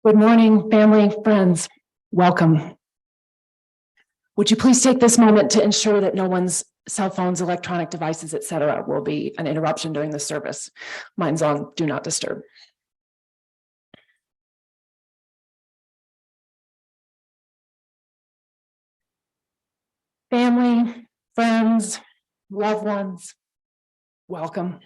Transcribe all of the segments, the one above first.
Good morning, family, friends. Welcome. Would you please take this moment to ensure that no one's cell phones, electronic devices, etc., will be an interruption during the service. Mine's on Do Not Disturb. Family, friends, loved ones, welcome.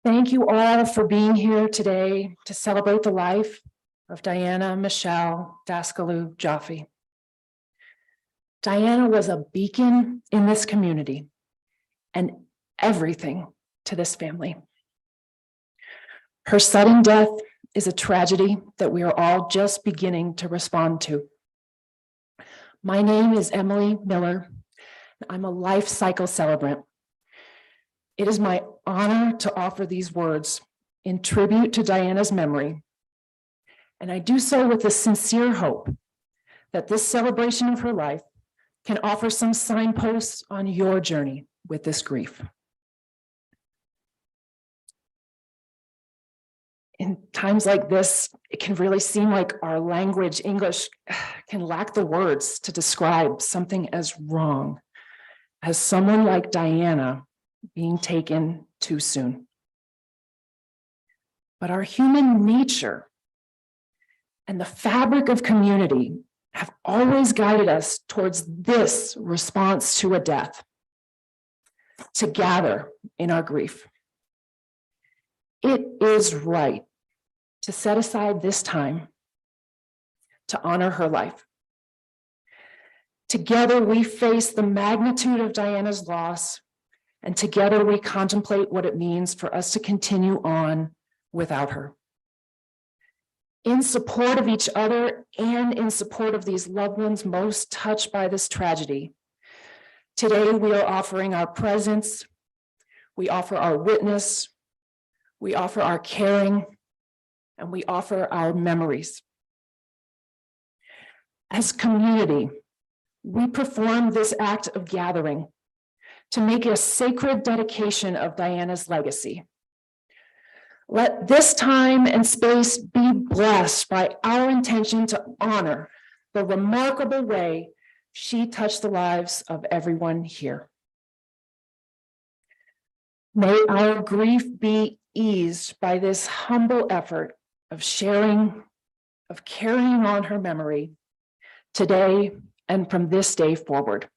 Thank you all for being here today to celebrate the life of Diana Michele Doscalu-Joffe. Diana was a beacon in this community and everything to this family. Her sudden death is a tragedy that we are all just beginning to respond to. My name is Emily Miller. I'm a life cycle celebrant. It is my honor to offer these words in tribute to Diana's memory, and I do so with a sincere hope that this celebration of her life can offer some signposts on your journey with this grief. In times like this, it can really seem like our language, English, can lack the words to describe something as wrong as someone like Diana being taken too soon. But our human nature and the fabric of community have always guided us towards this response to a death, to gather in our grief. It is right to set aside this time to honor her life. Together, we face the magnitude of Diana's loss, and together we contemplate what it means for us to continue on without her. In support of each other and in support of these loved ones most touched by this tragedy, today we are offering our presence, we offer our witness, we offer our caring, and we offer our memories. As community, we perform this act of gathering to make a sacred dedication of Diana's legacy. Let this time and space be blessed by our intention to honor the remarkable way she touched the lives of everyone here. May our grief be eased by this humble effort of sharing, of carrying on her memory today and from this day forward.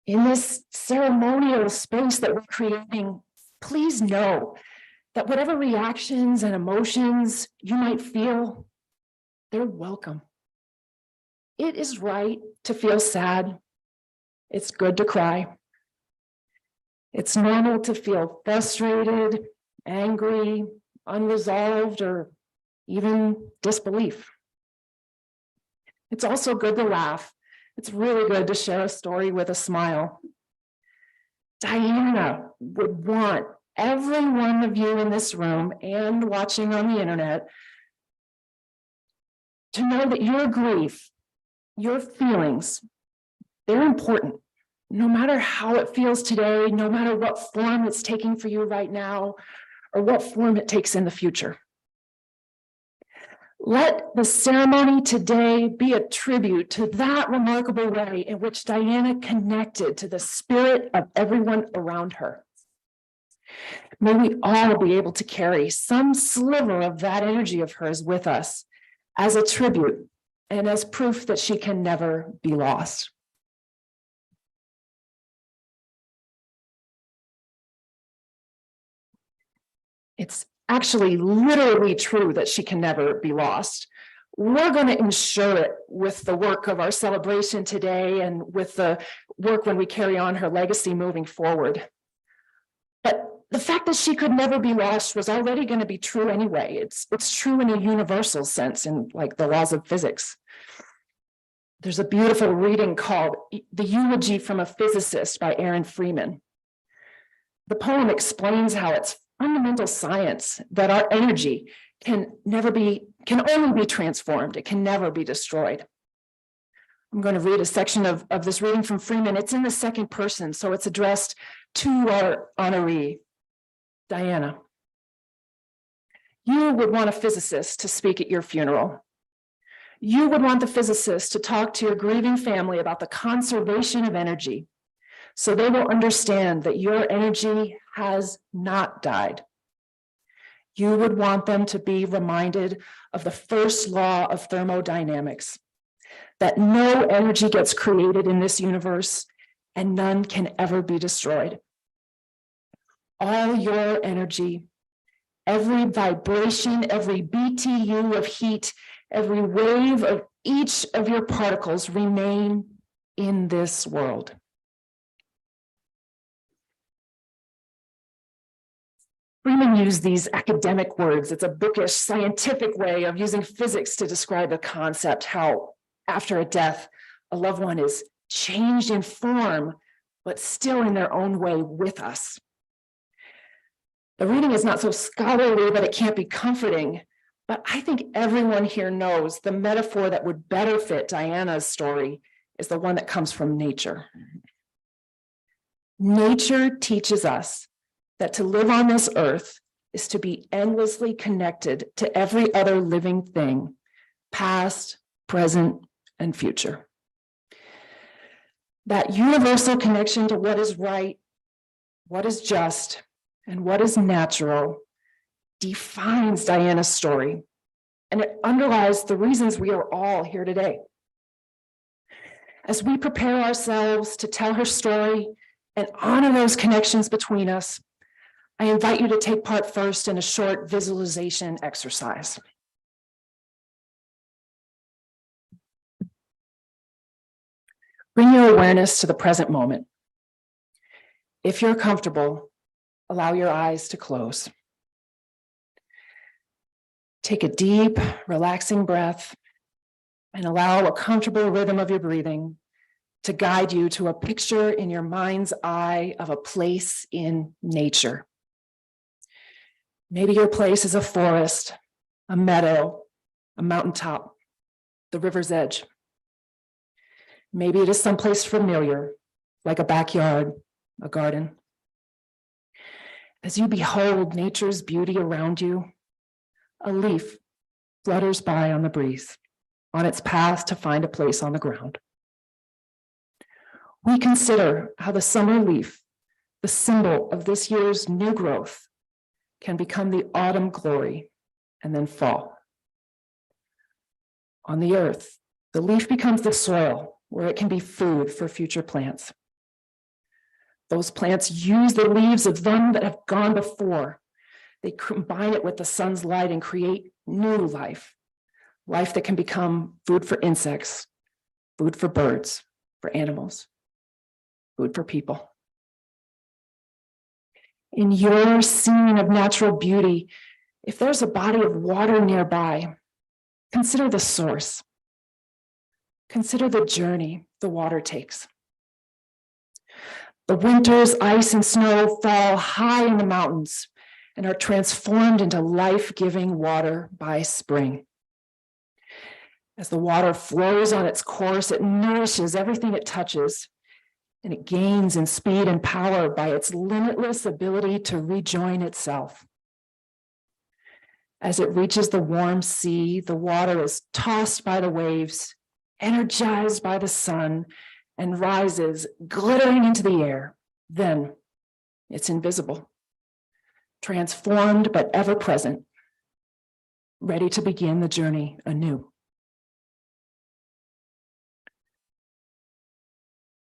In this ceremonial space that we're creating, please know that whatever reactions and emotions you might feel, they're welcome. It is right to feel sad. It's good to cry. It's normal to feel frustrated, angry, unresolved, or even disbelief. It's also good to laugh. It's really good to share a story with a smile. Diana would want every one of you in this room and watching on the internet to know that your grief, your feelings, they're important. No matter how it feels today, no matter what form it's taking for you right now, or what form it takes in the future. Let the ceremony today be a tribute to that remarkable way in which Diana connected to the spirit of everyone around her. May we all be able to carry some sliver of that energy of hers with us as a tribute and as proof that she can never be lost. It's actually literally true that she can never be lost. We're going to ensure it with the work of our celebration today and with the work when we carry on her legacy moving forward. But the fact that she could never be lost was already going to be true anyway. It's true in a universal sense, in like the laws of physics. There's a beautiful reading called The Eulogy from a Physicist by Aaron Freeman. The poem explains how it's fundamental science that our energy can only be transformed. It can never be destroyed. I'm going to read a section of this reading from Freeman. It's in the second person, so it's addressed to our honoree, Diana. You would want a physicist to speak at your funeral. You would want the physicist to talk to your grieving family about the conservation of energy, so they will understand that your energy has not died. You would want them to be reminded of the first law of thermodynamics, that no energy gets created in this universe and none can ever be destroyed. All your energy, every vibration, every BTU of heat, every wave of each of your particles remain in this world. Freeman used these academic words. It's a bookish, scientific way of using physics to describe the concept, how after a death, a loved one is changed in form, but still in their own way with us. The reading is not so scholarly that it can't be comforting, but I think everyone here knows the metaphor that would better fit Diana's story is the one that comes from nature. Nature teaches us that to live on this earth is to be endlessly connected to every other living thing, past, present, and future. That universal connection to what is right, what is just, and what is natural defines Diana's story, and it underlies the reasons we are all here today. As we prepare ourselves to tell her story and honor those connections between us, I invite you to take part first in a short visualization exercise. Bring your awareness to the present moment. If you're comfortable, allow your eyes to close. Take a deep, relaxing breath and allow a comfortable rhythm of your breathing to guide you to a picture in your mind's eye of a place in nature. Maybe your place is a forest, a meadow, a mountaintop, the river's edge. Maybe it is someplace familiar, like a backyard, a garden. As you behold nature's beauty around you, a leaf flutters by on the breeze, on its path to find a place on the ground. We consider how the summer leaf, the symbol of this year's new growth, can become the autumn glory and then fall. On the earth, the leaf becomes the soil where it can be food for future plants. Those plants use the leaves of them that have gone before. They combine it with the sun's light and create new life, life that can become food for insects, food for birds, for animals, food for people. In your scene of natural beauty, if there's a body of water nearby, consider the source. Consider the journey the water takes. The winter's ice and snow fall high in the mountains and are transformed into life-giving water by spring. As the water flows on its course, it nourishes everything it touches, and it gains in speed and power by its limitless ability to rejoin itself. As it reaches the warm sea, the water is tossed by the waves, energized by the sun, and rises glittering into the air. Then it's invisible, transformed but ever present, ready to begin the journey anew.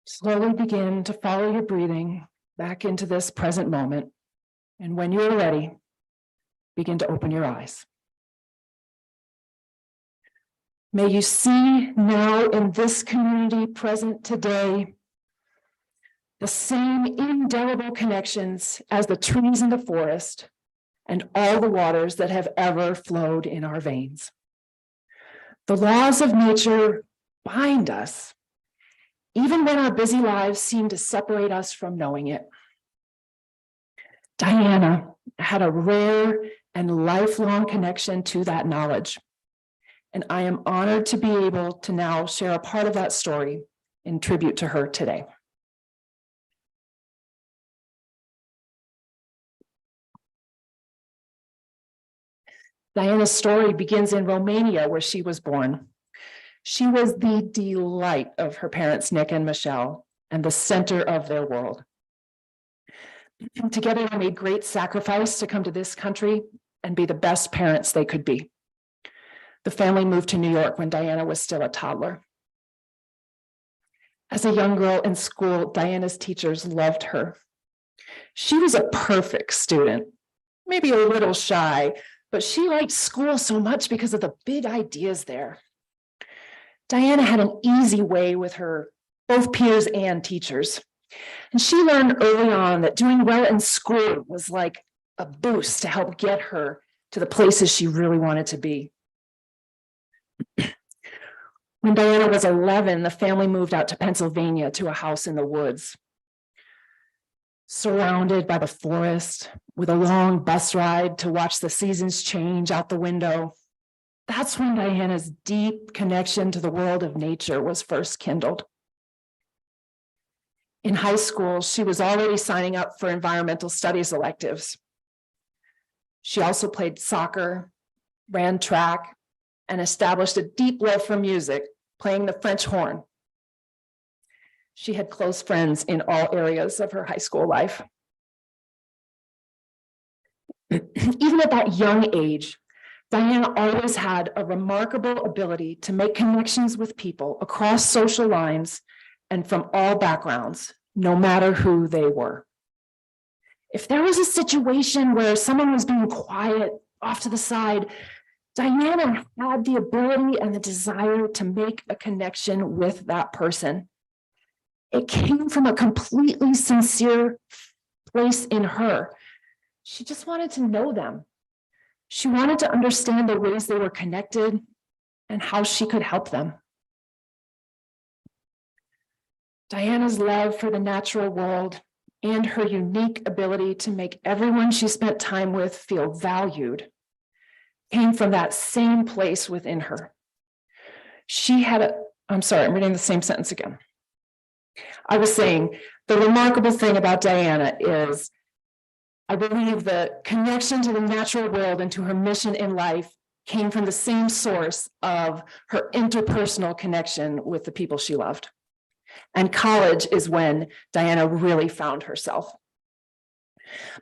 Slowly begin to follow your breathing back into this present moment. And when you are ready, begin to open your eyes. May you see now in this community present today the same indelible connections as the trees in the forest and all the waters that have ever flowed in our veins. The laws of nature bind us, even when our busy lives seem to separate us from knowing it. Diana had a rare and lifelong connection to that knowledge, and I am honored to be able to now share a part of that story in tribute to her today. Diana's story begins in Romania, where she was born. She was the delight of her parents, Nick and Michele, and the center of their world. Together, they made great sacrifice to come to this country and be the best parents they could be. The family moved to New York when Diana was still a toddler. As a young girl in school, Diana's teachers loved her. She was a perfect student, maybe a little shy, but she liked school so much because of the big ideas there. Diana had an easy way with her, both peers and teachers. And she learned early on that doing well in school was like a boost to help get her to the places she really wanted to be. When Diana was 11, the family moved out to Pennsylvania to a house in the woods. Surrounded by the forest, with a long bus ride to watch the seasons change out the window, that's when Diana's deep connection to the world of nature was first kindled. In high school, she was already signing up for environmental studies electives. She also played soccer, ran track, and established a deep love for music, playing the French horn. She had close friends in all areas of her high school life. Even at that young age, Diana always had a remarkable ability to make connections with people across social lines and from all backgrounds, no matter who they were. If there was a situation where someone was being quiet off to the side, Diana had the ability and the desire to make a connection with that person. It came from a completely sincere place in her. She just wanted to know them. She wanted to understand the ways they were connected and how she could help them. Diana's love for the natural world and her unique ability to make everyone she spent time with feel valued came from that same place within her. I'm sorry, I'm reading the same sentence again. I was saying, the remarkable thing about Diana is, I believe the connection to the natural world and to her mission in life came from the same source of her interpersonal connection with the people she loved. And college is when Diana really found herself.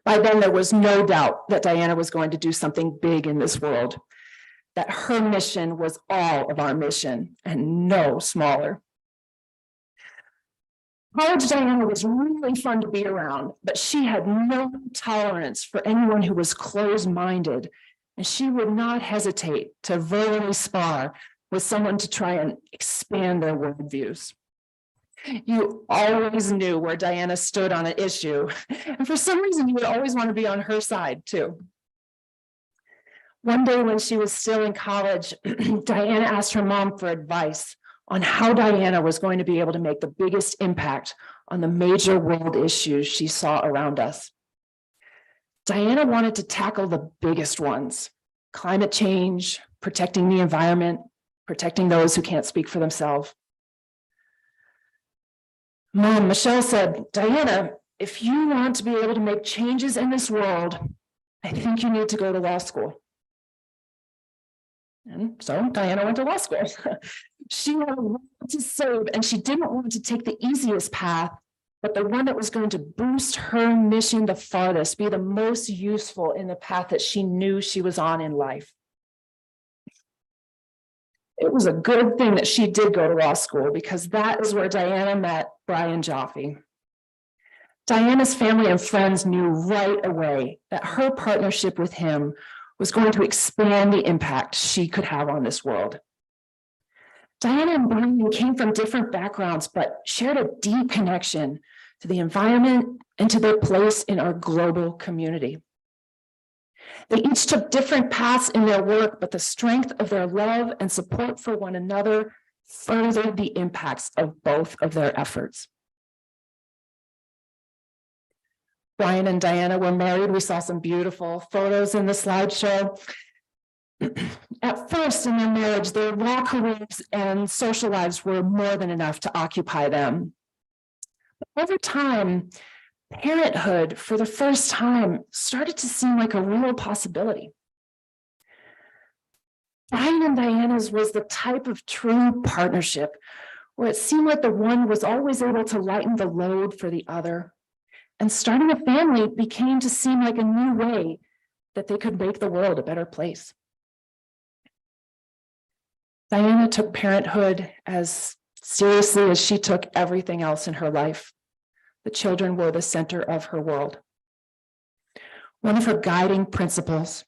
By then, there was no doubt that Diana was going to do something big in this world, that her mission was all of our mission and no smaller. College Diana was really fun to be around, but she had no tolerance for anyone who was closed-minded, and she would not hesitate to verbally spar with someone to try and expand their worldviews. You always knew where Diana stood on an issue, and for some reason, you would always want to be on her side, too. One day when she was still in college, Diana asked her mom for advice on how Diana was going to be able to make the biggest impact on the major world issues she saw around us. Diana wanted to tackle the biggest ones: climate change, protecting the environment, protecting those who can't speak for themselves. Mom, Michele said, Diana, if you want to be able to make changes in this world, I think you need to go to law school. And so Diana went to law school. She had a lot to save, and she didn't want to take the easiest path, but the one that was going to boost her mission the farthest, be the most useful in the path that she knew she was on in life. It was a good thing that she did go to law school, because that is where Diana met Brian Joffe. Diana's family and friends knew right away that her partnership with him was going to expand the impact she could have on this world. Diana and Brian came from different backgrounds, but shared a deep connection to the environment and to their place in our global community. They each took different paths in their work, but the strength of their love and support for one another furthered the impacts of both of their efforts. Brian and Diana were married. We saw some beautiful photos in the slideshow. At first in their marriage, their law careers and social lives were more than enough to occupy them. But over time, parenthood, for the first time, started to seem like a real possibility. Mine and Diana's was the type of true partnership where it seemed like the one was always able to lighten the load for the other. And starting a family became to seem like a new way that they could make the world a better place. Diana took parenthood as seriously as she took everything else in her life. The children were the center of her world. One of her guiding principles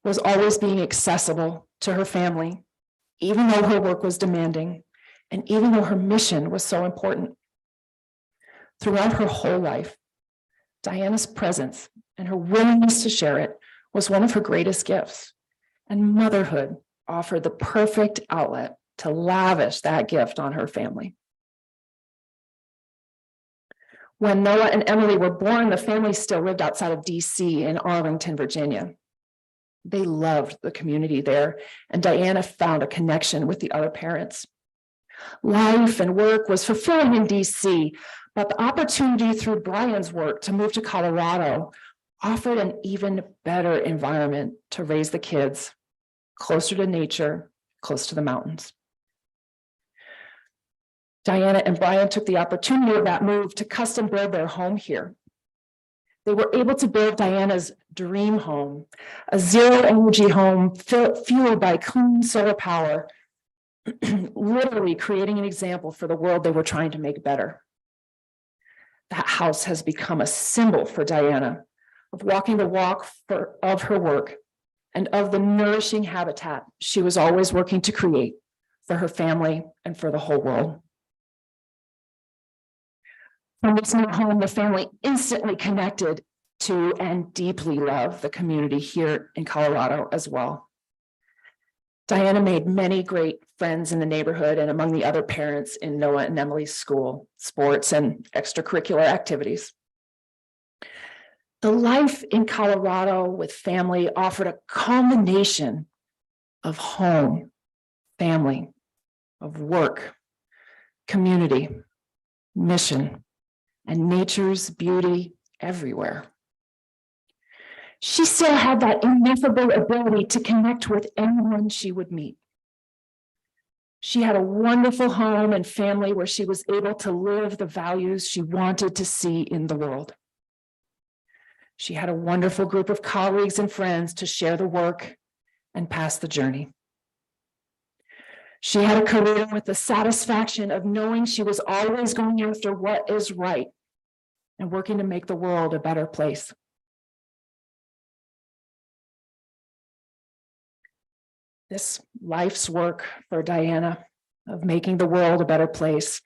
was always being accessible to her family, even though her work was demanding, and even though her mission was so important. Throughout her whole life, Diana's presence and her willingness to share it was one of her greatest gifts, and motherhood offered the perfect outlet to lavish that gift on her family. When Noah and Emily were born, the family still lived outside of DC in Arlington, Virginia. They loved the community there, and Diana found a connection with the other parents. Life and work was fulfilling in DC, but the opportunity through Brian's work to move to Colorado offered an even better environment to raise the kids, closer to nature, close to the mountains. Diana and Brian took the opportunity of that move to custom build their home here. They were able to build Diana's dream home, a zero-energy home fueled by clean solar power, literally creating an example for the world they were trying to make better. That house has become a symbol for Diana of walking the walk of her work and of the nourishing habitat she was always working to create for her family and for the whole world. From this new home, the family instantly connected to and deeply loved the community here in Colorado as well. Diana made many great friends in the neighborhood and among the other parents in Noah and Emily's school, sports, and extracurricular activities. The life in Colorado with family offered a combination of home, family, of work, community, mission, and nature's beauty everywhere. She still had that ineffable ability to connect with anyone she would meet. She had a wonderful home and family where she was able to live the values she wanted to see in the world. She had a wonderful group of colleagues and friends to share the work and pass the journey. She had a career with the satisfaction of knowing she was always going after what is right and working to make the world a better place. This life's work for Diana of making the world a better place,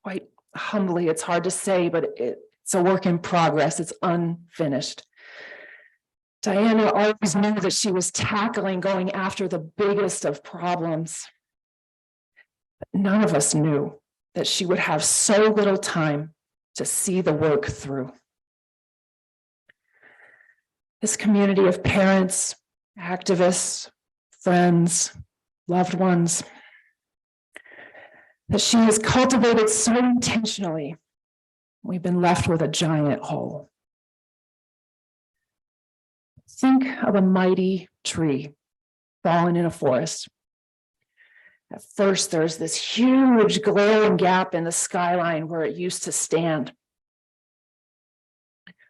quite humbly, it's hard to say, but it's a work in progress. It's unfinished. Diana always knew that she was tackling, going after the biggest of problems. But none of us knew that she would have so little time to see the work through. This community of parents, activists, friends, loved ones, that she has cultivated so intentionally, we've been left with a giant hole. Think of a mighty tree fallen in a forest. At first, there's this huge glaring gap in the skyline where it used to stand.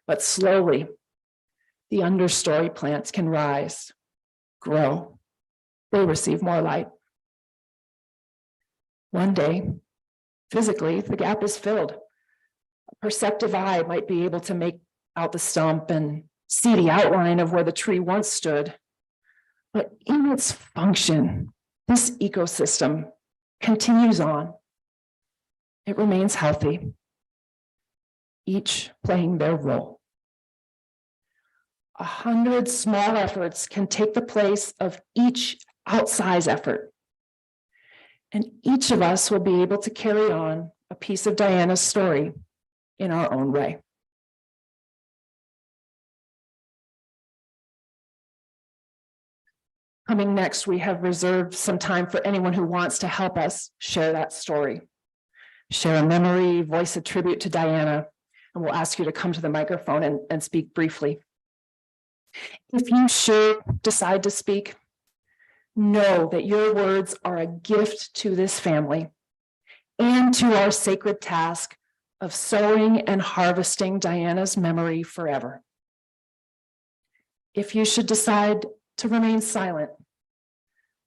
But slowly, the understory plants can rise, grow. They receive more light. One day, physically, the gap is filled. A perceptive eye might be able to make out the stump and see the outline of where the tree once stood. But in its function, this ecosystem continues on. It remains healthy, each playing their role. 100 small efforts can take the place of each outsized effort. And each of us will be able to carry on a piece of Diana's story in our own way. Coming next, we have reserved some time for anyone who wants to help us share that story. Share a memory, voice a tribute to Diana, and we'll ask you to come to the microphone and speak briefly. If you should decide to speak, know that your words are a gift to this family and to our sacred task of sowing and harvesting Diana's memory forever. If you should decide to remain silent,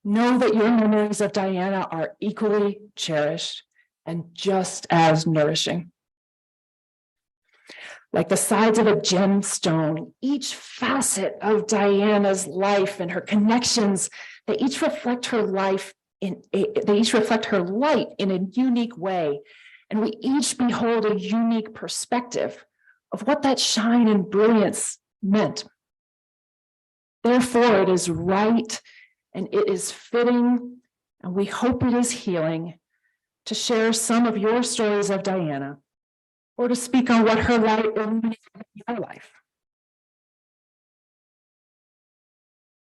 know that your memories of Diana are equally cherished and just as nourishing. Like the sides of a gemstone, each facet of Diana's life and her connections, they each reflect her light in a unique way. And we each behold a unique perspective of what that shine and brilliance meant. Therefore, it is right and it is fitting, and we hope it is healing, to share some of your stories of Diana, or to speak on what her light illuminated in your life.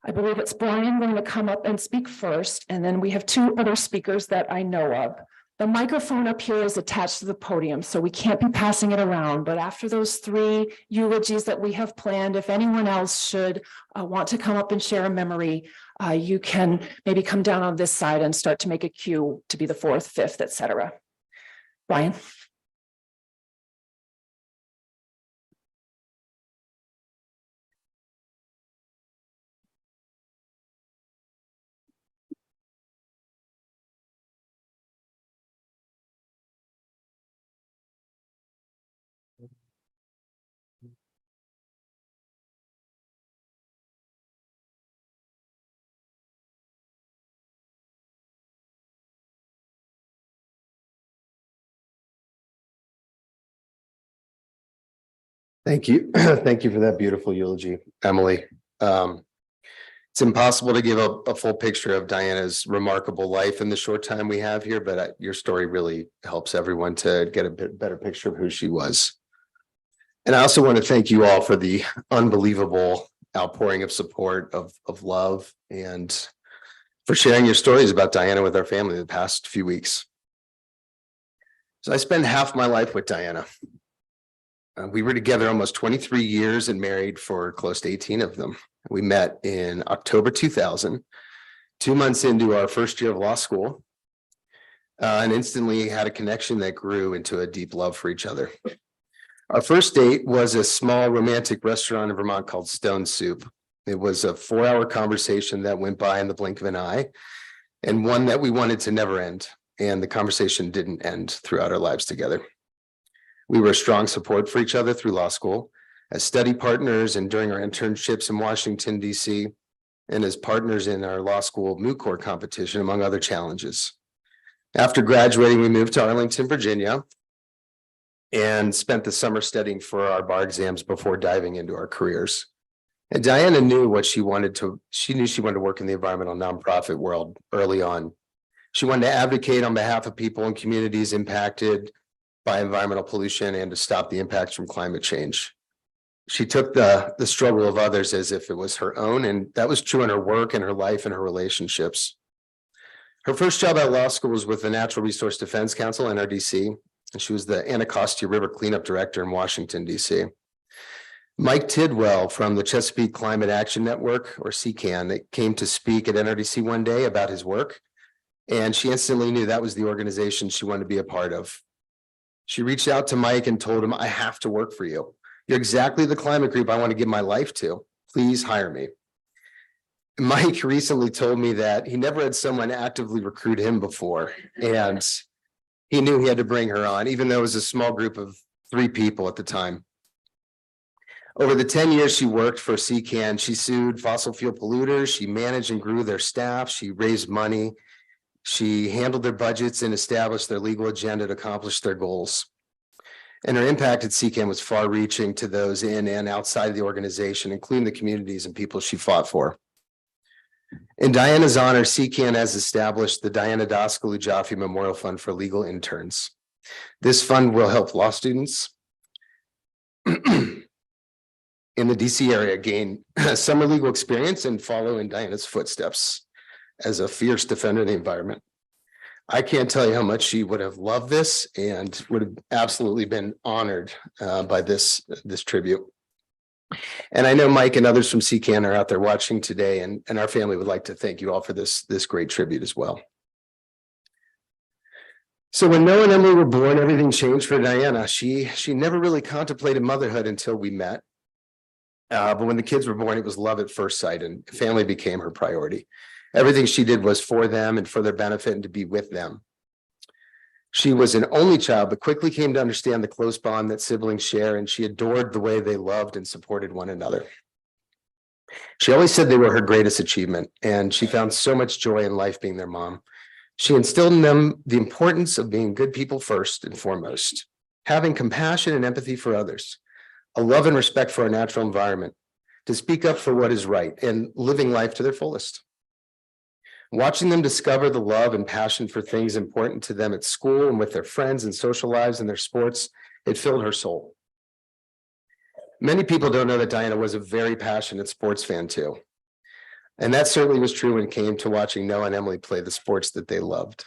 I believe it's Brian going to come up and speak first, and then we have two other speakers that I know of. The microphone up here is attached to the podium, so we can't be passing it around. But after those three eulogies that we have planned, if anyone else should want to come up and share a memory, you can maybe come down on this side and start to make a cue to be the fourth, fifth, etc. Brian. Thank you. Thank you for that beautiful eulogy, Emily. It's impossible to give a full picture of Diana's remarkable life in the short time we have here, but your story really helps everyone to get a bit better picture of who she was. And I also want to thank you all for the unbelievable outpouring of support, of love, and for sharing your stories about Diana with our family the past few weeks. So I spent half my life with Diana. We were together almost 23 years and married for close to 18 of them. We met in October 2000, 2 months into our first year of law school, and instantly had a connection that grew into a deep love for each other. Our first date was a small romantic restaurant in Vermont called Stone Soup. It was a 4-hour conversation that went by in the blink of an eye, and one that we wanted to never end. And the conversation didn't end throughout our lives together. We were a strong support for each other through law school, as study partners and during our internships in Washington, D.C., and as partners in our law school moot court competition, among other challenges. After graduating, we moved to Arlington, Virginia, and spent the summer studying for our bar exams before diving into our careers. And Diana knew what she wanted to, she knew she wanted to work in the environmental nonprofit world early on. She wanted to advocate on behalf of people and communities impacted by environmental pollution and to stop the impacts from climate change. She took the struggle of others as if it was her own, and that was true in her work and her life and her relationships. Her first job at law school was with the Natural Resource Defense Council, NRDC, and she was the Anacostia River Cleanup Director in Washington, D.C. Mike Tidwell from the Chesapeake Climate Action Network, or CCAN, that came to speak at NRDC one day about his work, and she instantly knew that was the organization she wanted to be a part of. She reached out to Mike and told him, "I have to work for you. You're exactly the climate group I want to give my life to. Please hire me." Mike recently told me that he never had someone actively recruit him before, and he knew he had to bring her on, even though it was a small group of 3 people at the time. Over the 10 years she worked for CCAN, she sued fossil fuel polluters, she managed and grew their staff, she raised money, she handled their budgets and established their legal agenda to accomplish their goals. And her impact at CCAN was far-reaching to those in and outside of the organization, including the communities and people she fought for. In Diana's honor, CCAN has established the Doscalu-Joffe Memorial Fund for Legal Interns. This fund will help law students in the DC area gain summer legal experience and follow in Diana's footsteps as a fierce defender of the environment. I can't tell you how much she would have loved this and would have absolutely been honored by this tribute. And I know Mike and others from CCAN are out there watching today, and our family would like to thank you all for this great tribute as well. So when Noah and Emily were born, everything changed for Diana. She never really contemplated motherhood until we met. But when the kids were born, it was love at first sight, and family became her priority. Everything she did was for them and for their benefit and to be with them. She was an only child, but quickly came to understand the close bond that siblings share, and she adored the way they loved and supported one another. She always said they were her greatest achievement, and she found so much joy in life being their mom. She instilled in them the importance of being good people first and foremost, having compassion and empathy for others, a love and respect for our natural environment, to speak up for what is right, and living life to their fullest. Watching them discover the love and passion for things important to them at school and with their friends and social lives and their sports, it filled her soul. Many people don't know that Diana was a very passionate sports fan too. And that certainly was true when it came to watching Noah and Emily play the sports that they loved.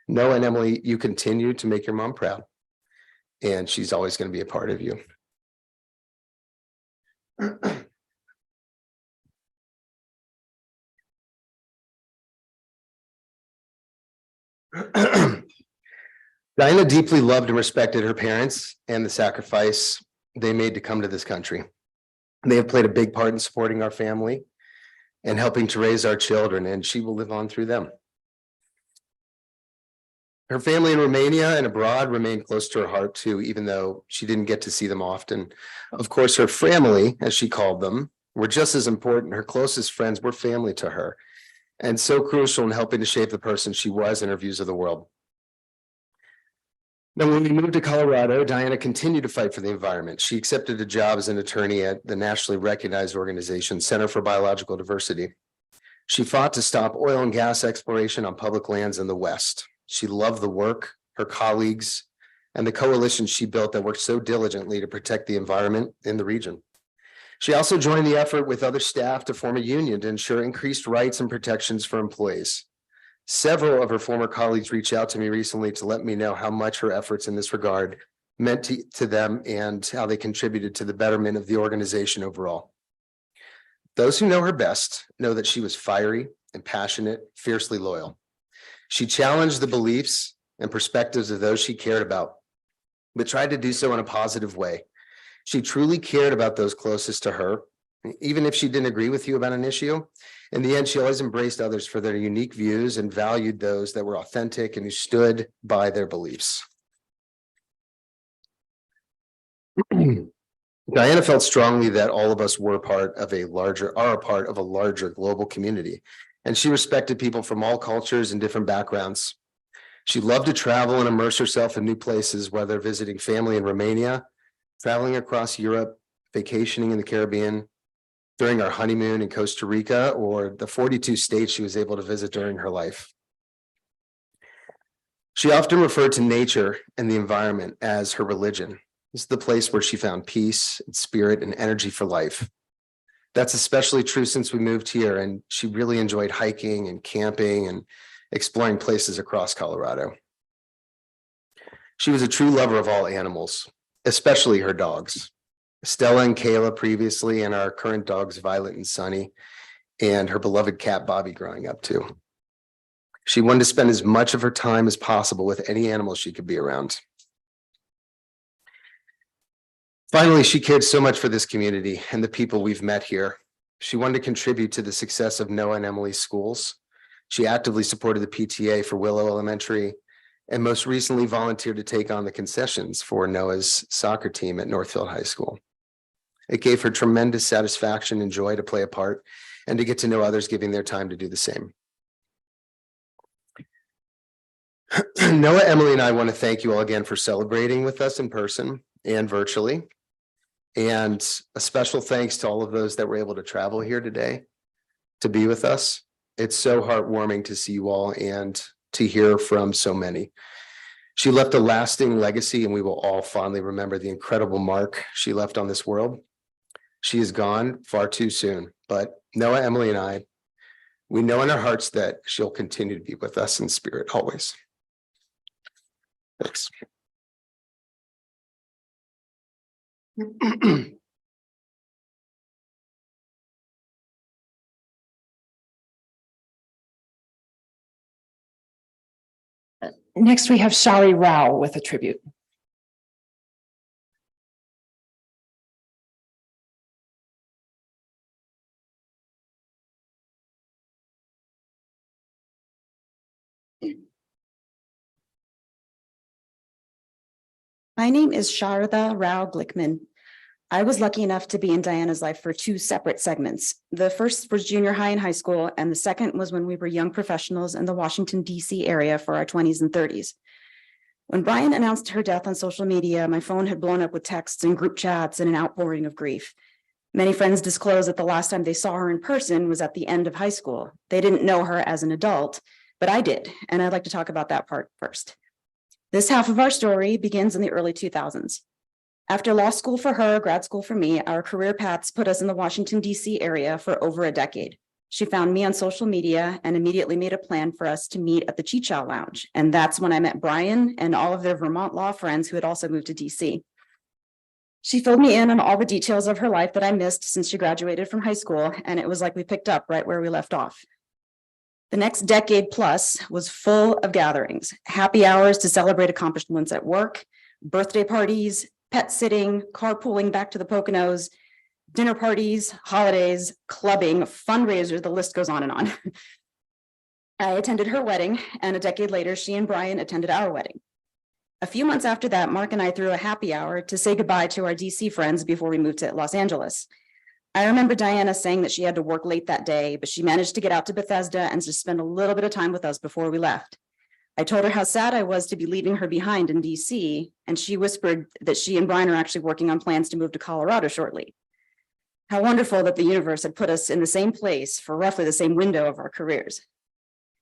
Noah and Emily, you continue to make your mom proud, and she's always going to be a part of you. Diana deeply loved and respected her parents and the sacrifice they made to come to this country. They have played a big part in supporting our family and helping to raise our children, and she will live on through them. Her family in Romania and abroad remained close to her heart too, even though she didn't get to see them often. Of course, her family, as she called them, were just as important. Her closest friends were family to her, and so crucial in helping to shape the person she was and her views of the world. Now, when we moved to Colorado, Diana continued to fight for the environment. She accepted a job as an attorney at the nationally recognized organization, Center for Biological Diversity. She fought to stop oil and gas exploration on public lands in the West. She loved the work, her colleagues, and the coalition she built that worked so diligently to protect the environment in the region. She also joined the effort with other staff to form a union to ensure increased rights and protections for employees. Several of her former colleagues reached out to me recently to let me know how much her efforts in this regard meant to them and how they contributed to the betterment of the organization overall. Those who know her best know that she was fiery and passionate, fiercely loyal. She challenged the beliefs and perspectives of those she cared about, but tried to do so in a positive way. She truly cared about those closest to her, even if she didn't agree with you about an issue. In the end, she always embraced others for their unique views and valued those that were authentic and who stood by their beliefs. Diana felt strongly that all of us are a part of a larger global community, and she respected people from all cultures and different backgrounds. She loved to travel and immerse herself in new places, whether visiting family in Romania, traveling across Europe, vacationing in the Caribbean, during our honeymoon in Costa Rica, or the 42 states she was able to visit during her life. She often referred to nature and the environment as her religion. This is the place where she found peace, and spirit, and energy for life. That's especially true since we moved here, and she really enjoyed hiking and camping and exploring places across Colorado. She was a true lover of all animals, especially her dogs. Stella and Kayla previously, and our current dogs, Violet and Sunny, and her beloved cat, Bobby, growing up too. She wanted to spend as much of her time as possible with any animals she could be around. Finally, she cared so much for this community and the people we've met here. She wanted to contribute to the success of Noah and Emily's schools. She actively supported the PTA for Willow Elementary, and most recently volunteered to take on the concessions for Noah's soccer team at Northfield High School. It gave her tremendous satisfaction and joy to play a part and to get to know others, giving their time to do the same. Noah, Emily, and I want to thank you all again for celebrating with us in person and virtually. And a special thanks to all of those that were able to travel here today to be with us. It's so heartwarming to see you all and to hear from so many. She left a lasting legacy, and we will all fondly remember the incredible mark she left on this world. She is gone far too soon, but Noah, Emily, and I, we know in our hearts that she'll continue to be with us in spirit always. Thanks. Next, we have Shari Rao with a tribute. My name is Sharda Rao Glickman. I was lucky enough to be in Diana's life for two separate segments. The first was junior high and high school, and the second was when we were young professionals in the Washington, D.C. area for our 20s and 30s. When Brian announced her death on social media, my phone had blown up with texts and group chats and an outpouring of grief. Many friends disclosed that the last time they saw her in person was at the end of high school. They didn't know her as an adult, but I did, and I'd like to talk about that part first. This half of our story begins in the early 2000s. After law school for her, grad school for me, our career paths put us in the Washington, D.C. area for over a decade. She found me on social media and immediately made a plan for us to meet at the Chichow Lounge. And that's when I met Brian and all of their Vermont law friends who had also moved to D.C. She filled me in on all the details of her life that I missed since she graduated from high school, and it was like we picked up right where we left off. The next decade plus was full of gatherings, happy hours to celebrate accomplishments at work, birthday parties, pet sitting, carpooling back to the Poconos, dinner parties, holidays, clubbing, fundraisers, the list goes on and on. I attended her wedding, and a decade later, she and Brian attended our wedding. A few months after that, Mark and I threw a happy hour to say goodbye to our DC friends before we moved to Los Angeles. I remember Diana saying that she had to work late that day, but she managed to get out to Bethesda and to spend a little bit of time with us before we left. I told her how sad I was to be leaving her behind in DC, and she whispered that she and Brian are actually working on plans to move to Colorado shortly. How wonderful that the universe had put us in the same place for roughly the same window of our careers.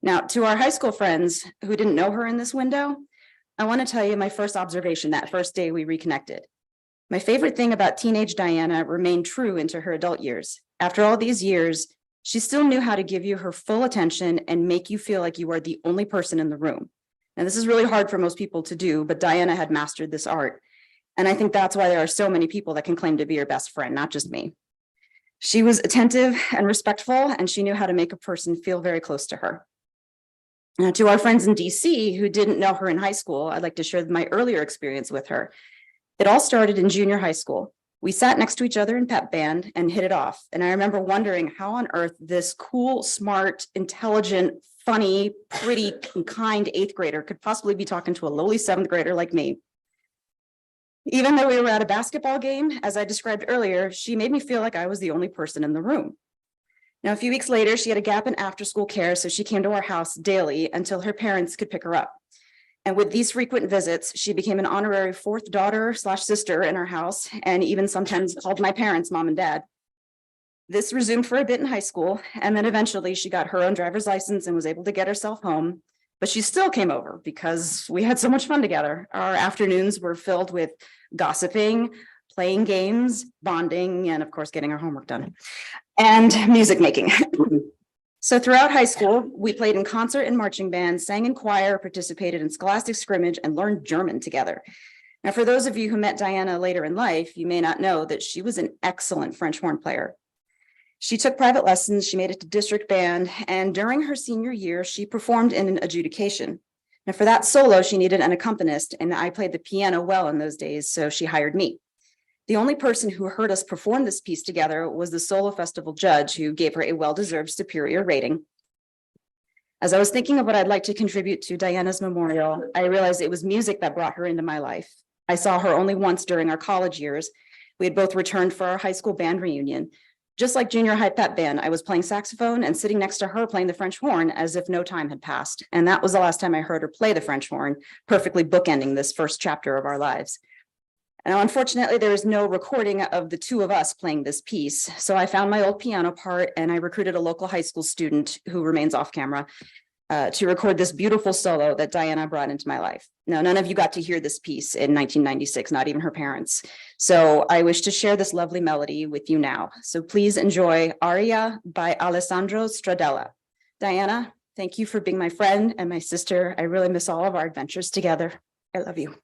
Now, to our high school friends who didn't know her in this window, I want to tell you my first observation that first day we reconnected. My favorite thing about teenage Diana remained true into her adult years. After all these years, she still knew how to give you her full attention and make you feel like you are the only person in the room. And this is really hard for most people to do, but Diana had mastered this art. And I think that's why there are so many people that can claim to be your best friend, not just me. She was attentive and respectful, and she knew how to make a person feel very close to her. Now, to our friends in DC who didn't know her in high school, I'd like to share my earlier experience with her. It all started in junior high school. We sat next to each other in pep band and hit it off. And I remember wondering how on earth this cool, smart, intelligent, funny, pretty, and kind eighth grader could possibly be talking to a lowly seventh grader like me. Even though we were at a basketball game, as I described earlier, she made me feel like I was the only person in the room. Now, a few weeks later, she had a gap in after-school care, so she came to our house daily until her parents could pick her up. And with these frequent visits, she became an honorary fourth daughter/sister in our house, and even sometimes called my parents mom and dad. This resumed for a bit in high school, and then eventually she got her own driver's license and was able to get herself home. But she still came over because we had so much fun together. Our afternoons were filled with gossiping, playing games, bonding, and of course, getting our homework done, and music making. So throughout high school, we played in concert and marching band, sang in choir, participated in scholastic scrimmage, and learned German together. Now, for those of you who met Diana later in life, you may not know that she was an excellent French horn player. She took private lessons, she made it to district band, and during her senior year, she performed in an adjudication. Now, for that solo, she needed an accompanist, and I played the piano well in those days, so she hired me. The only person who heard us perform this piece together was the solo festival judge, who gave her a well-deserved superior rating. As I was thinking of what I'd like to contribute to Diana's memorial, I realized it was music that brought her into my life. I saw her only once during our college years. We had both returned for our high school band reunion. Just like junior high pep band, I was playing saxophone and sitting next to her playing the French horn as if no time had passed. And that was the last time I heard her play the French horn, perfectly bookending this first chapter of our lives. Now, unfortunately, there is no recording of the two of us playing this piece. So I found my old piano part and I recruited a local high school student who remains off camera to record this beautiful solo that Diana brought into my life. Now, none of you got to hear this piece in 1996, not even her parents. So I wish to share this lovely melody with you now. So please enjoy Aria by Alessandro Stradella. Diana, thank you for being my friend and my sister. I really miss all of our adventures together. I love you.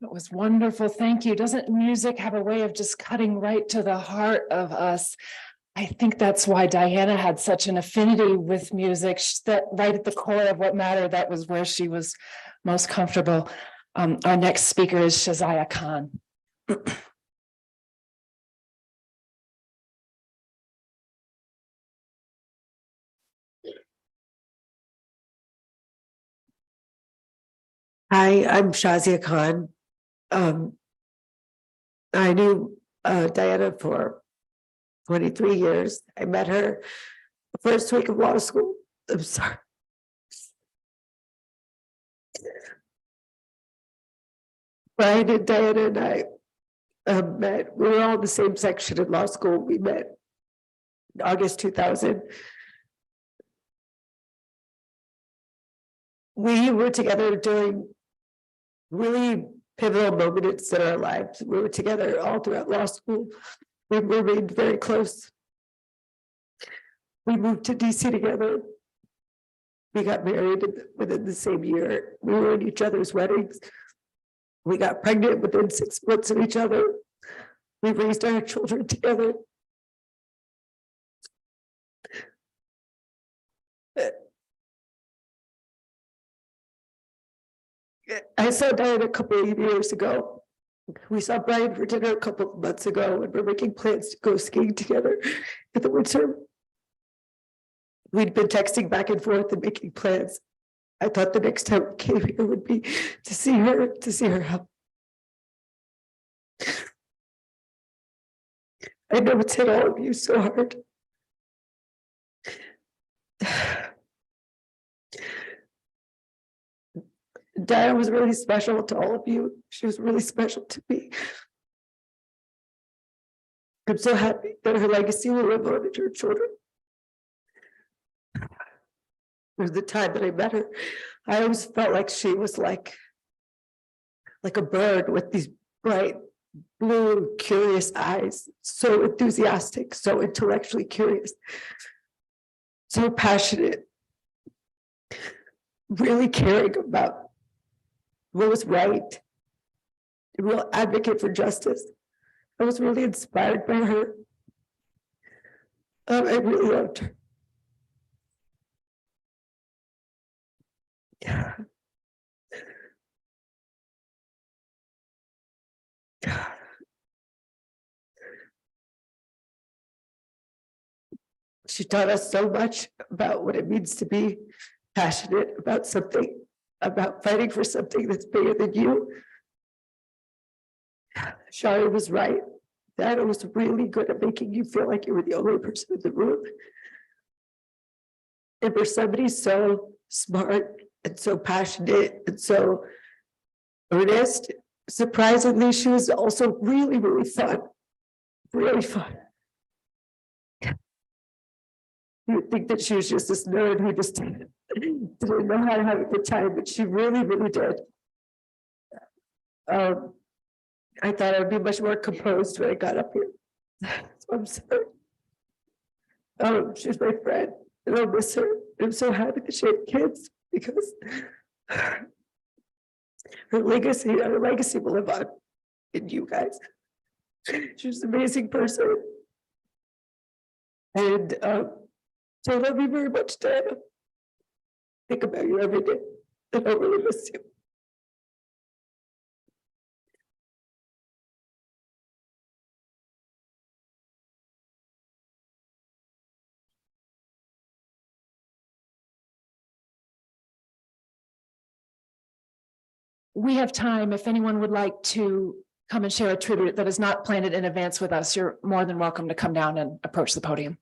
It was wonderful. Thank you. Doesn't music have a way of just cutting right to the heart of us? I think that's why Diana had such an affinity with music. That right at the core of what mattered, that was where she was most comfortable. Our next speaker is Shazia Khan. Hi, I'm Shazia Khan. I knew Diana for 23 years. I met her the first week of law school. I'm sorry. Brian and Diana and I met. We were all in the same section in law school. We met in August 2000. We were together during really pivotal moments in our lives. We were together all throughout law school. We remained very close. We moved to DC together. We got married within the same year. We were in each other's weddings. We got pregnant within 6 months of each other. We raised our children together. I saw Diana a couple of years ago. We saw Brian for dinner a couple of months ago, and we're making plans to go skiing together in the winter. We'd been texting back and forth and making plans. I thought the next time we came here would be to see her help. I know it's hit all of you so hard. Diana was really special to all of you. She was really special to me. I'm so happy that her legacy will live on in her children. There's the time that I met her, I always felt like she was like a bird with these bright blue, curious eyes, so enthusiastic, so intellectually curious, so passionate. really caring about what was right, a real advocate for justice. I was really inspired by her. I really loved her. Yeah. She taught us so much about what it means to be passionate about something, about fighting for something that's bigger than you. Shari was right. Dad was really good at making you feel like you were the only person in the room. And for somebody so smart and so passionate and so earnest, surprisingly, she was also really, really fun. Really fun. You would think that she was just this nerd who just didn't know how to have a good time, but she really, really did. I thought I would be much more composed when I got up here. So I'm sorry. She's my friend, and I'll miss her. I'm so happy that she had kids because her legacy will live on in you guys. She's an amazing person. And so I love you very much, Diana. Think about you every day. And I really miss you. We have time. If anyone would like to come and share a tribute that is not planned in advance with us, you're more than welcome to come down and approach the podium.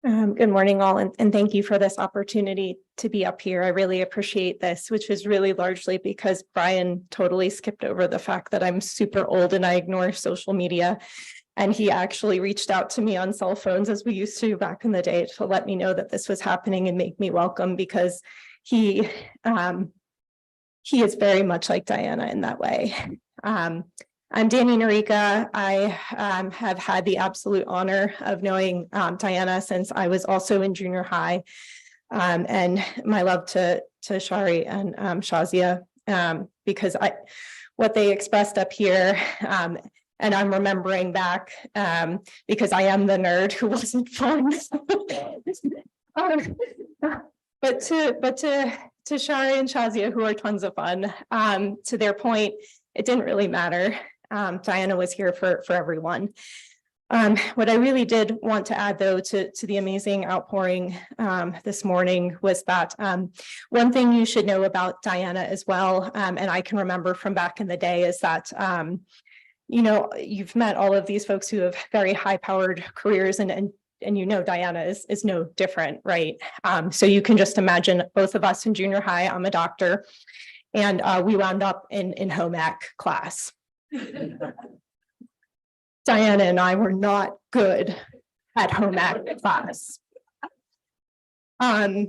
Good morning, all, and thank you for this opportunity to be up here. I really appreciate this, which is really largely because Brian totally skipped over the fact that I'm super old and I ignore social media. And he actually reached out to me on cell phones, as we used to back in the day, to let me know that this was happening and make me welcome, because he is very much like Diana in that way. I'm Danny Norica. I have had the absolute honor of knowing Diana since I was also in junior high. And my love to Shari and Shazia, because what they expressed up here, and I'm remembering back because I am the nerd who wasn't fun. But to Shari and Shazia, who are tons of fun, to their point, it didn't really matter. Diana was here for everyone. What I really did want to add, though, to the amazing outpouring this morning was that one thing you should know about Diana as well, and I can remember from back in the day, is that you know, you've met all of these folks who have very high-powered careers, and you know Diana is no different, right? So you can just imagine both of us in junior high. I'm a doctor, and we wound up in home ec class. Diana and I were not good at home ec class. And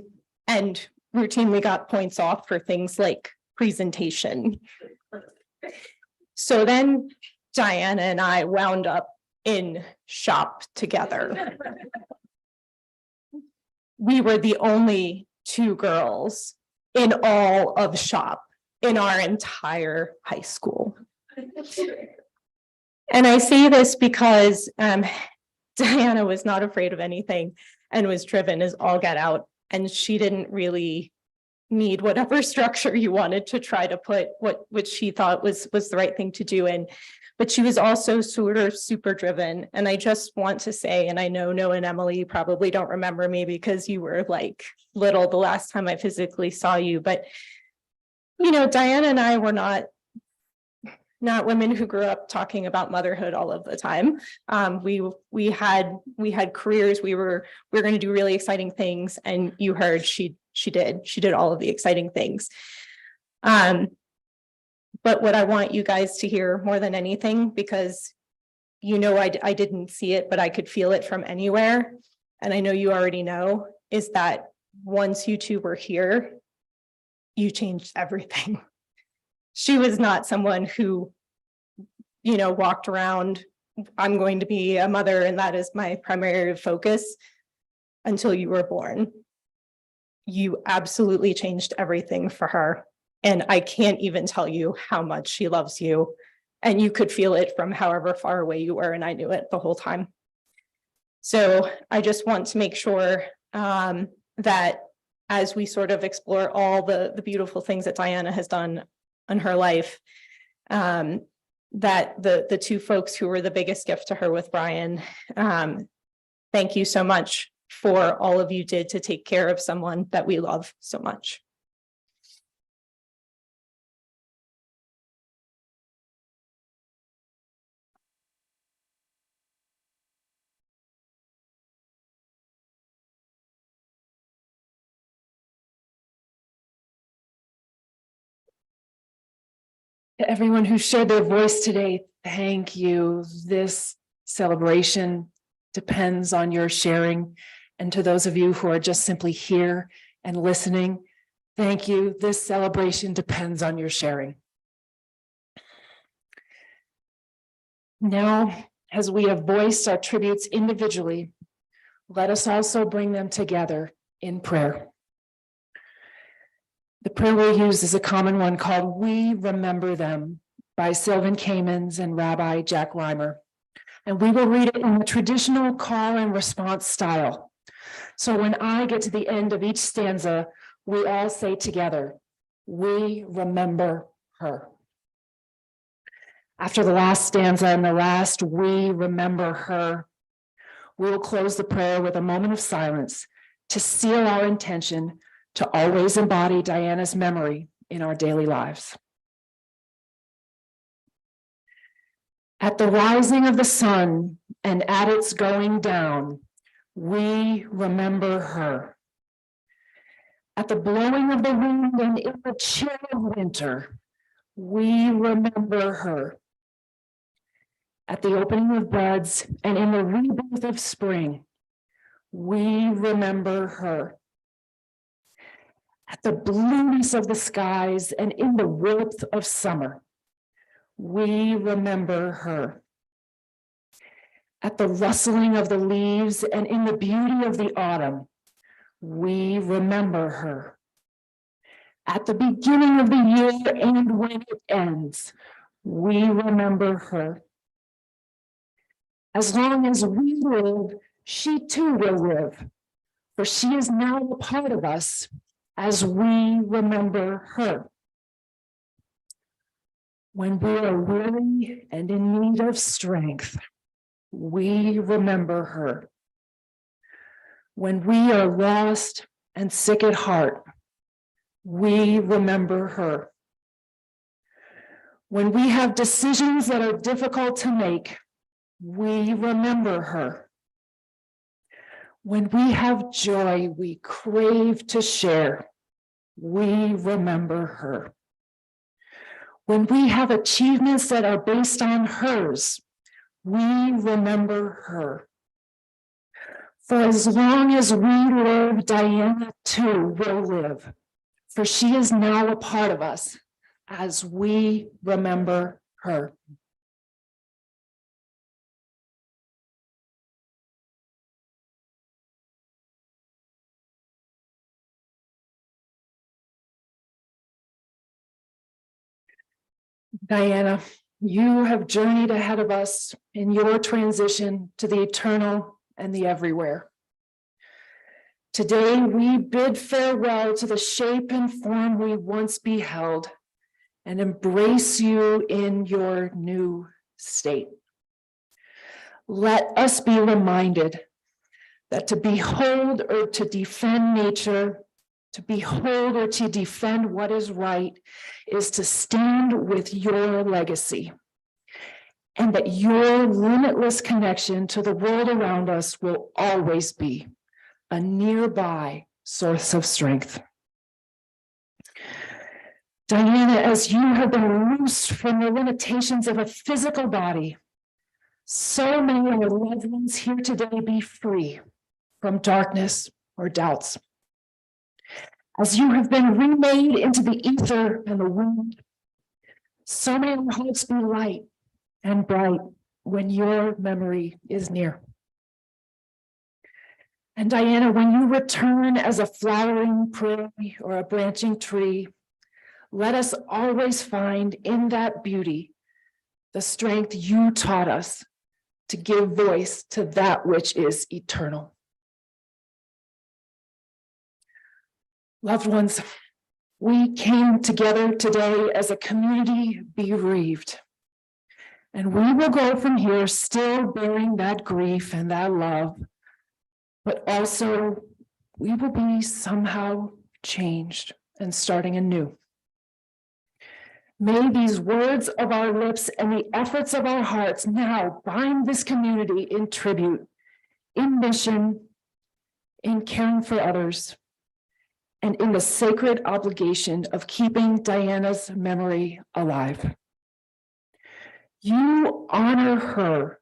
routinely got points off for things like presentation. So then Diana and I wound up in shop together. We were the only two girls in all of shop in our entire high school. And I say this because Diana was not afraid of anything and was driven as all get out. And she didn't really need whatever structure you wanted to try to put what she thought was the right thing to do in. But she was also sort of super driven. And I just want to say, and I know Noah and Emily, you probably don't remember me because you were like little the last time I physically saw you. But, you know, Diana and I were not women who grew up talking about motherhood all of the time. We had careers. We were going to do really exciting things, and you heard she did all of the exciting things. But what I want you guys to hear more than anything, because I didn't see it, but I could feel it from anywhere. And I know you already know, is that once you two were here, you changed everything. She was not someone who, walked around, I'm going to be a mother and that is my primary focus until you were born. You absolutely changed everything for her. And I can't even tell you how much she loves you. And you could feel it from however far away you were. And I knew it the whole time. So I just want to make sure that as we sort of explore all the beautiful things that Diana has done in her life, that the two folks who were the biggest gift to her with Brian, thank you so much for all of you did to take care of someone that we love so much. To everyone who shared their voice today, thank you. This celebration depends on your sharing. And to those of you who are just simply here and listening, thank you. This celebration depends on your sharing. Now, as we have voiced our tributes individually, let us also bring them together in prayer. The prayer we'll use is a common one called We Remember Them by Sylvan Kamens and Rabbi Jack Reimer. And we will read it in the traditional call and response style. So when I get to the end of each stanza, we all say together, we remember her. After the last stanza and the last we remember her, we will close the prayer with a moment of silence to seal our intention to always embody Diana's memory in our daily lives. At the rising of the sun and at its going down, we remember her. At the blowing of the wind and in the chill of winter, we remember her. At the opening of buds and in the rebirth of spring, we remember her. At the blueness of the skies and in the warmth of summer, we remember her. At the rustling of the leaves and in the beauty of the autumn, we remember her. At the beginning of the year and when it ends, we remember her. As long as we live, she too will live, for she is now a part of us as we remember her. When we are weary and in need of strength, we remember her. When we are lost and sick at heart, we remember her. When we have decisions that are difficult to make, we remember her. When we have joy we crave to share, we remember her. When we have achievements that are based on hers, we remember her. For as long as we live, Diana too will live, for she is now a part of us as we remember her. Diana, you have journeyed ahead of us in your transition to the eternal and the everywhere. Today, we bid farewell to the shape and form we once beheld and embrace you in your new state. Let us be reminded that to behold or to defend nature, to behold or to defend what is right, is to stand with your legacy, and that your limitless connection to the world around us will always be a nearby source of strength. Diana, as you have been loosed from the limitations of a physical body, So many of our loved ones here today be free from darkness or doubts. As you have been remade into the ether and the wind, so may our hearts be light and bright when your memory is near. And Diana, when you return as a flowering prairie or a branching tree, let us always find in that beauty the strength you taught us to give voice to that which is eternal. Loved ones, we came together today as a community bereaved. And we will go from here still bearing that grief and that love, but also we will be somehow changed and starting anew. May these words of our lips and the efforts of our hearts now bind this community in tribute, in mission, in caring for others, and in the sacred obligation of keeping Diana's memory alive. You honor her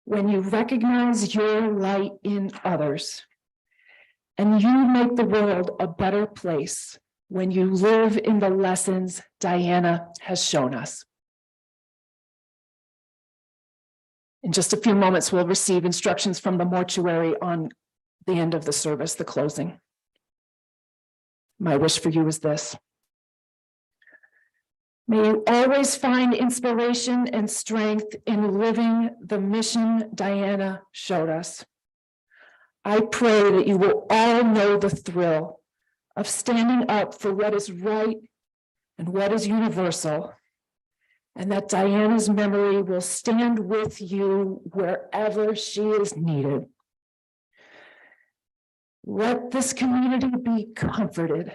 when you recognize your light in others, and you make the world a better place when you live in the lessons Diana has shown us. In just a few moments, we'll receive instructions from the mortuary on the end of the service, the closing. My wish for you is this. May you always find inspiration and strength in living the mission Diana showed us. I pray that you will all know the thrill of standing up for what is right and what is universal, and that Diana's memory will stand with you wherever she is needed. Let this community be comforted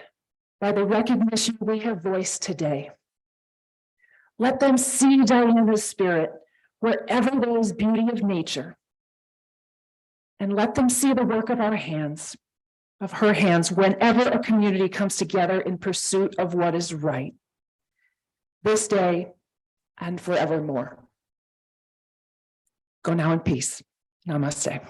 by the recognition we have voiced today. Let them see Diana's spirit wherever there is beauty of nature. And let them see the work of our hands, of her hands, whenever a community comes together in pursuit of what is right, this day and forevermore. Go now in peace. Namaste.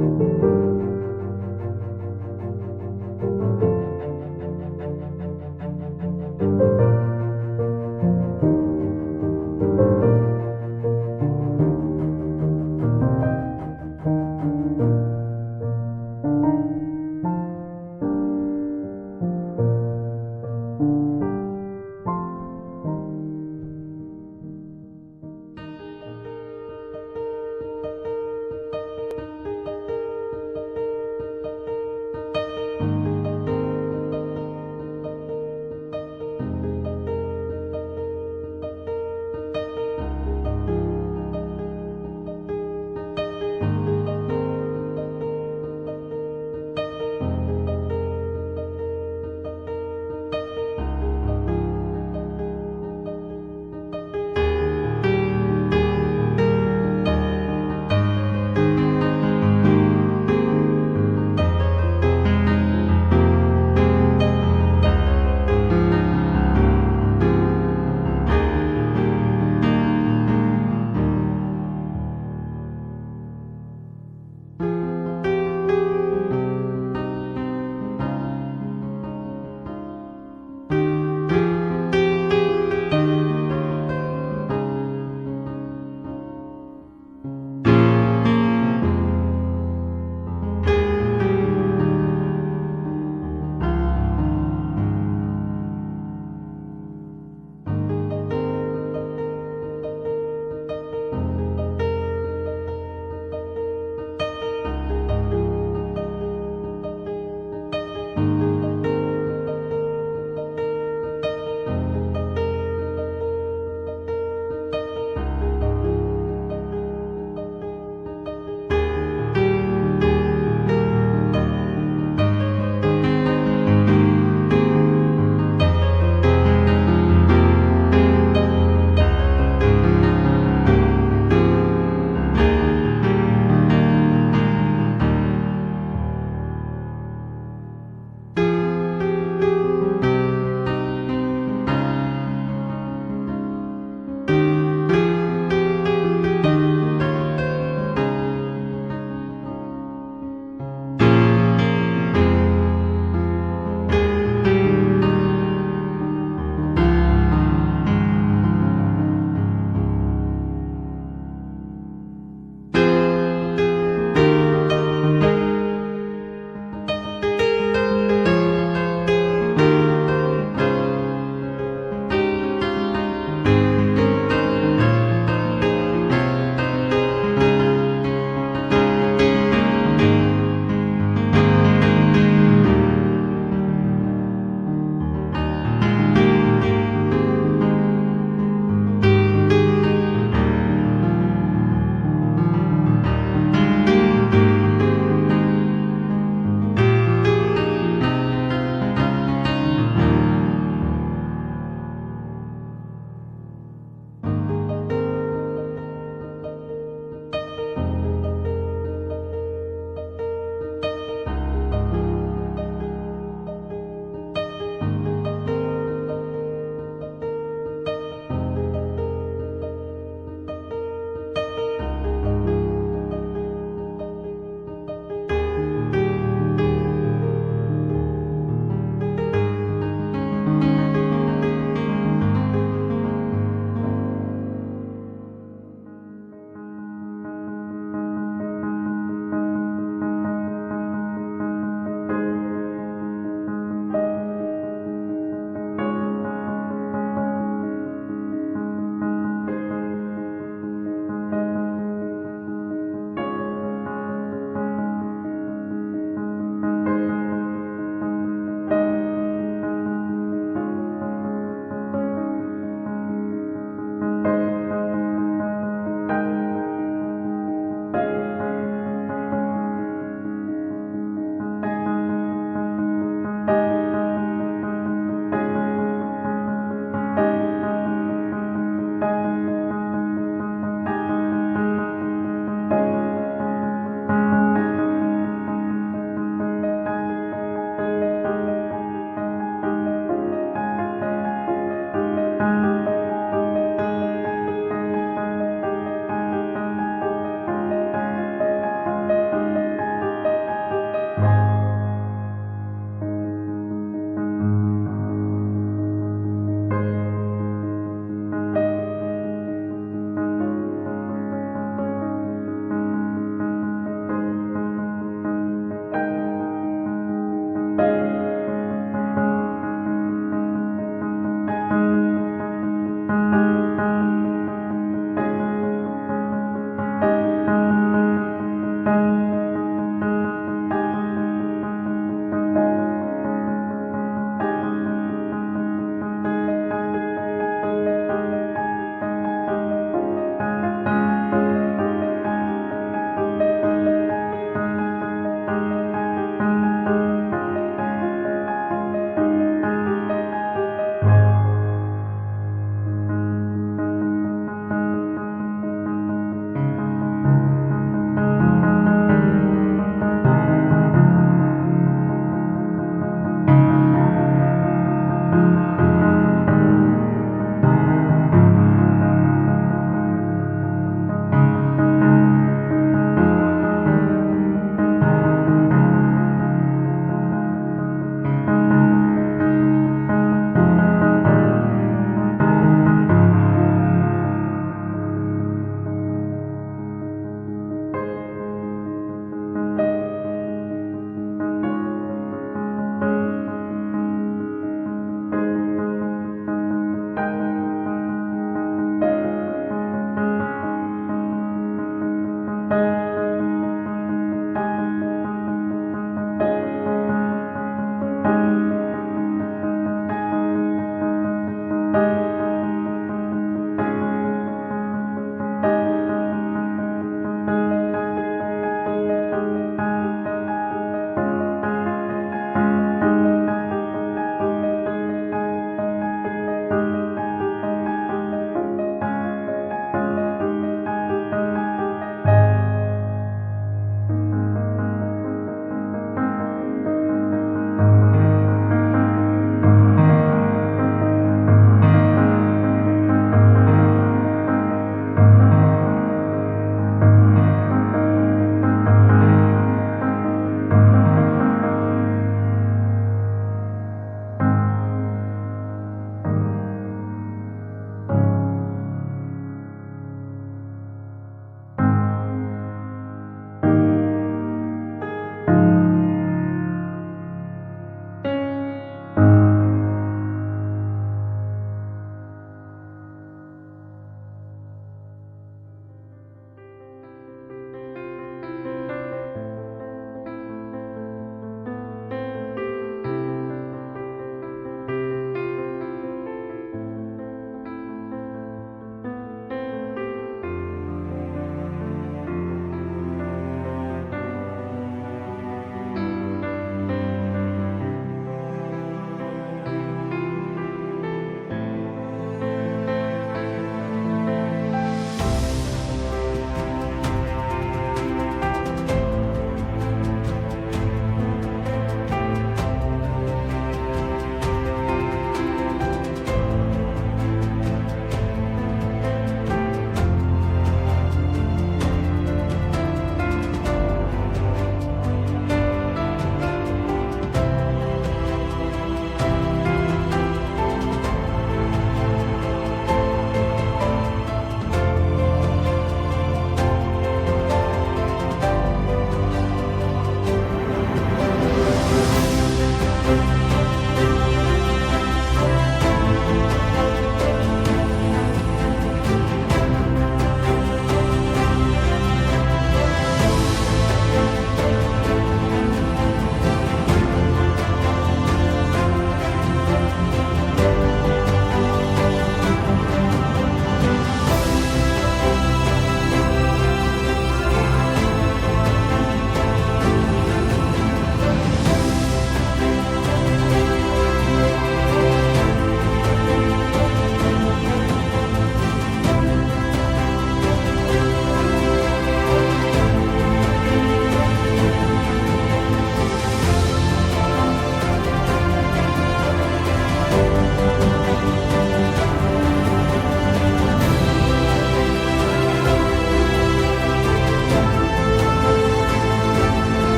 you.